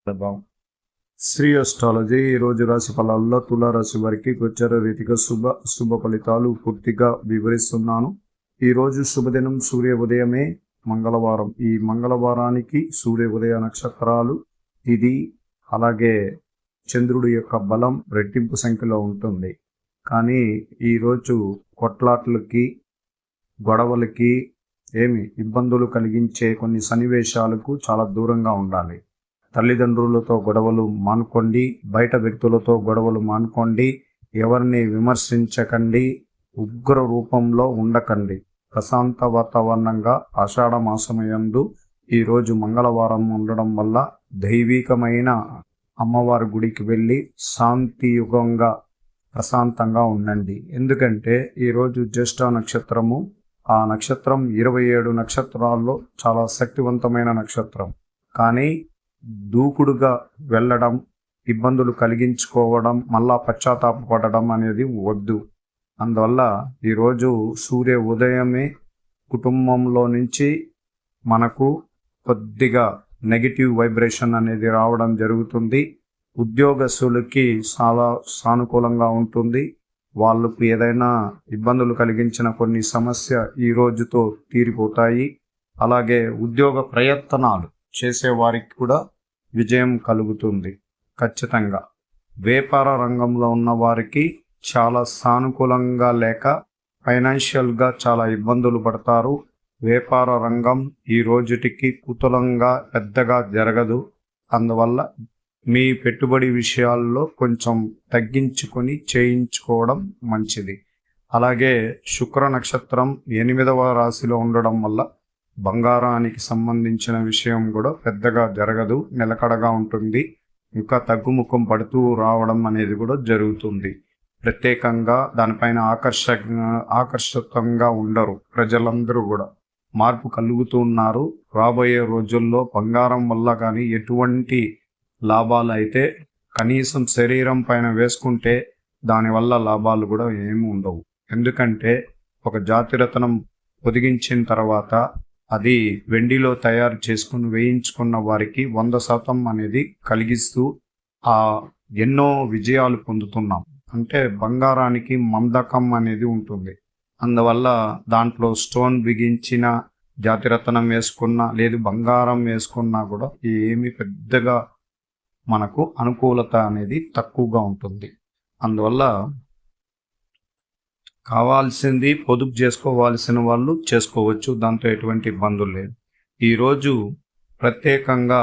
ప్రభావం. శ్రీ అస్ట్రాలజీ ఈరోజు రాశి ఫలాల్లో తులారాశి వారికి గోచర రీతిగా శుభ ఫలితాలు పూర్తిగా వివరిస్తున్నాను. ఈరోజు శుభదినం సూర్య ఉదయమే మంగళవారం. ఈ మంగళవారానికి సూర్య ఉదయ నక్షత్రాలు ఇది అలాగే చంద్రుడి యొక్క బలం రెట్టింపు సంఖ్యలో ఉంటుంది. కానీ ఈరోజు కొట్లాట్లకి గొడవలకి ఇబ్బందులు కలిగించే కొన్ని సన్నివేశాలకు చాలా దూరంగా ఉండాలి. తల్లిదండ్రులతో గొడవలు మానుకోండి, బయట వ్యక్తులతో గొడవలు మానుకోండి, ఎవరిని విమర్శించకండి, ఉగ్ర రూపంలో ఉండకండి. ప్రశాంత వాతావరణంగా ఆషాఢ మాసమయందు ఈరోజు మంగళవారం ఉండడం వల్ల దైవికమైన అమ్మవారి గుడికి వెళ్ళి శాంతియుగంగా ప్రశాంతంగా ఉండండి. ఎందుకంటే ఈరోజు జ్యేష్ఠ నక్షత్రము, ఆ నక్షత్రం 27 నక్షత్రాల్లో చాలా శక్తివంతమైన నక్షత్రం. కానీ దూకుడుగా వెళ్ళడం, ఇబ్బందులు కలిగించుకోవడం, మళ్ళా పశ్చాత్తాపపడడం అనేది వద్దు. అందువల్ల ఈరోజు సూర్య ఉదయమే కుటుంబంలో నుంచి మనకు కొద్దిగా నెగిటివ్ వైబ్రేషన్ అనేది రావడం జరుగుతుంది. ఉద్యోగస్తులకి చాలా సానుకూలంగా ఉంటుంది. వాళ్ళకు ఏదైనా ఇబ్బందులు కలిగించిన కొన్ని సమస్య ఈ రోజుతో తీరిపోతాయి. అలాగే ఉద్యోగ ప్రయత్నాలు చేసేవారికి కూడా విజయం కలుగుతుంది ఖచ్చితంగా. వ్యాపార రంగంలో ఉన్న వారికి చాలా సానుకూలంగా లేక ఫైనాన్షియల్గా చాలా ఇబ్బందులు పడతారు. వ్యాపార రంగం ఈ రోజుటికి కుతూహలంగా పెద్దగా జరగదు. అందువల్ల మీ పెట్టుబడి విషయాల్లో కొంచెం తగ్గించుకొని చేయించుకోవడం మంచిది. అలాగే శుక్ర నక్షత్రం 8వ రాశిలో ఉండడం వల్ల బంగారానికి సంబంధించిన విషయం కూడా పెద్దగా జరగదు, నిలకడగా ఉంటుంది. ఇంకా తగ్గుముఖం పడుతూ రావడం అనేది కూడా జరుగుతుంది. ప్రత్యేకంగా దానిపైన ఆకర్షితంగా ఉండరు ప్రజలందరూ కూడా. మార్పు కలుగుతున్నారు. రాబోయే రోజుల్లో బంగారం వల్ల కానీ ఎటువంటి లాభాలు అయితే కనీసం శరీరం పైన వేసుకుంటే దానివల్ల లాభాలు కూడా ఏమి ఉండవు. ఎందుకంటే ఒక జాతిరత్నం పొదిగించిన తర్వాత అది వెండిలో తయారు చేసుకుని వేయించుకున్న వారికి 100% అనేది కలిగిస్తూ ఎన్నో విజయాలు పొందుతున్నాం. అంటే బంగారానికి మందకం అనేది ఉంటుంది. అందువల్ల దాంట్లో స్టోన్ బిగించిన జాతిరత్నం వేసుకున్నా లేదు బంగారం వేసుకున్నా కూడా ఏమి పెద్దగా మనకు అనుకూలత అనేది తక్కువగా ఉంటుంది. అందువల్ల కావాల్సింది పొదుపు చేసుకోవాల్సిన వాళ్ళు చేసుకోవచ్చు, దాంతో ఎటువంటి ఇబ్బందులు లేదు. ఈరోజు ప్రత్యేకంగా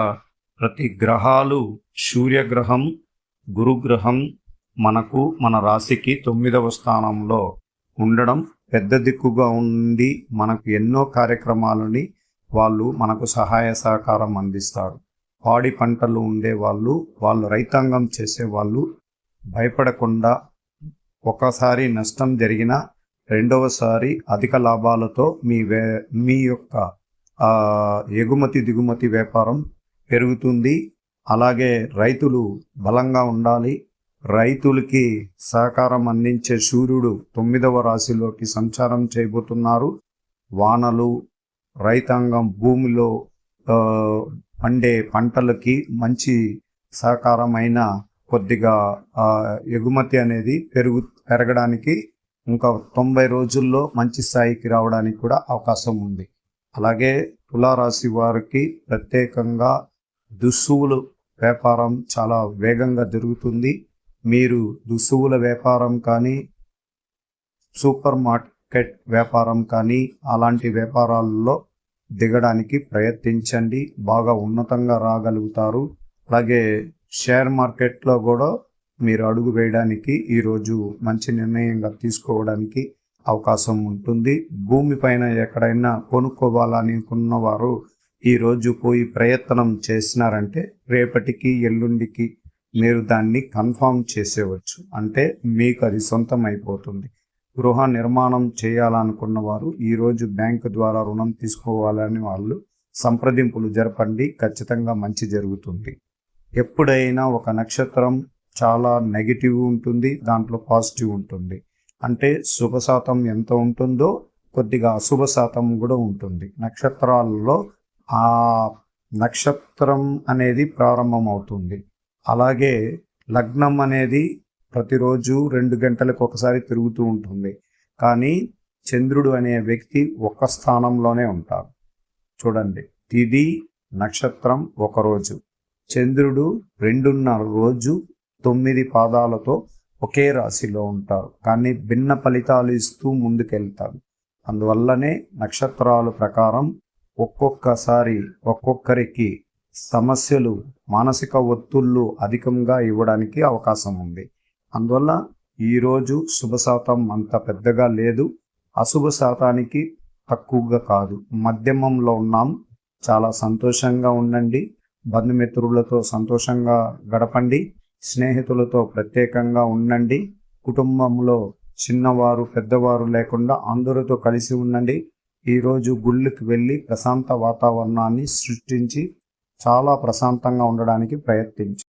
ప్రతి గ్రహాలు, సూర్యగ్రహం, గురుగ్రహం మనకు మన రాశికి 9వ స్థానంలో ఉండడం పెద్ద దిక్కుగా ఉండి మనకు ఎన్నో కార్యక్రమాలని వాళ్ళు మనకు సహాయ సహకారం అందిస్తారు. పాడి పంటలు ఉండేవాళ్ళు, వాళ్ళు రైతాంగం చేసేవాళ్ళు భయపడకుండా ఒకసారి నష్టం జరిగినా రెండవసారి అధిక లాభాలతో మీ యొక్క ఎగుమతి దిగుమతి వ్యాపారం పెరుగుతుంది. అలాగే రైతులు బలంగా ఉండాలి. రైతులకి సహకారం అందించే సూర్యుడు 9వ రాశిలోకి సంచారం చేయబోతున్నారు. వానలు, రైతాంగం భూమిలో పండే పంటలకి మంచి సహకారమైన కొద్దిగా ఎగుమతి అనేది పెరగడానికి ఇంకా 90 రోజుల్లో మంచి స్థాయికి రావడానికి కూడా అవకాశం ఉంది. అలాగే తులారాశి వారికి ప్రత్యేకంగా దుస్తువుల వ్యాపారం చాలా వేగంగా జరుగుతుంది. మీరు దుస్తువుల వ్యాపారం కానీ, సూపర్ మార్కెట్ వ్యాపారం కానీ అలాంటి వ్యాపారాల్లో దిగడానికి ప్రయత్నించండి. బాగా ఉన్నతంగా రాగలుగుతారు. అలాగే షేర్ మార్కెట్లో కూడా మీరు అడుగు వేయడానికి ఈరోజు మంచి నిర్ణయంగా తీసుకోవడానికి అవకాశం ఉంటుంది. భూమిపైన ఎక్కడైనా కొనుక్కోవాలనుకున్నవారు ఈరోజు పోయి ప్రయత్నం చేసినారంటే రేపటికి ఎల్లుండికి మీరు దాన్ని కన్ఫర్మ్ చేసేవచ్చు. అంటే మీకు అది సొంతం అయిపోతుంది. గృహ నిర్మాణం చేయాలనుకున్న వారు ఈరోజు బ్యాంకు ద్వారా రుణం తీసుకోవాలని వాళ్ళు సంప్రదింపులు జరపండి. ఖచ్చితంగా మంచి జరుగుతుంది. ఎప్పుడైనా ఒక నక్షత్రం చాలా నెగిటివ్ ఉంటుంది, దాంట్లో పాజిటివ్ ఉంటుంది. అంటే శుభ శాతం ఎంత ఉంటుందో కొద్దిగా అశుభ శాతం కూడా ఉంటుంది. నక్షత్రాలలో ఆ నక్షత్రం అనేది ప్రారంభమవుతుంది. అలాగే లగ్నం అనేది ప్రతిరోజు 2 గంటలకు ఒకసారి తిరుగుతూ ఉంటుంది. కానీ చంద్రుడు అనే వ్యక్తి ఒక్క స్థానంలోనే ఉంటారు. చూడండి, తిథి నక్షత్రం ఒకరోజు, చంద్రుడు 2.5 రోజు 9 పాదాలతో ఒకే రాశిలో ఉంటారు. కానీ భిన్న ఫలితాలు ఇస్తూ ముందుకెళ్తారు. అందువల్లనే నక్షత్రాల ప్రకారం ఒక్కొక్కసారి ఒక్కొక్కరికి సమస్యలు, మానసిక ఒత్తిళ్ళు అధికంగా ఇవ్వడానికి అవకాశం ఉంది. అందువల్ల ఈరోజు శుభశాతం అంత పెద్దగా లేదు, అశుభ శాతానికి తక్కువగా కాదు, మధ్యమంలో ఉన్నాం. చాలా సంతోషంగా ఉండండి. బంధుమిత్రులతో సంతోషంగా గడపండి. స్నేహితులతో ప్రత్యేకంగా ఉండండి. కుటుంబంలో చిన్నవారు పెద్దవారు లేకుండా అందరితో కలిసి ఉండండి. ఈరోజు గుళ్ళకి వెళ్ళి ప్రశాంత వాతావరణాన్ని సృష్టించి చాలా ప్రశాంతంగా ఉండడానికి ప్రయత్నించండి.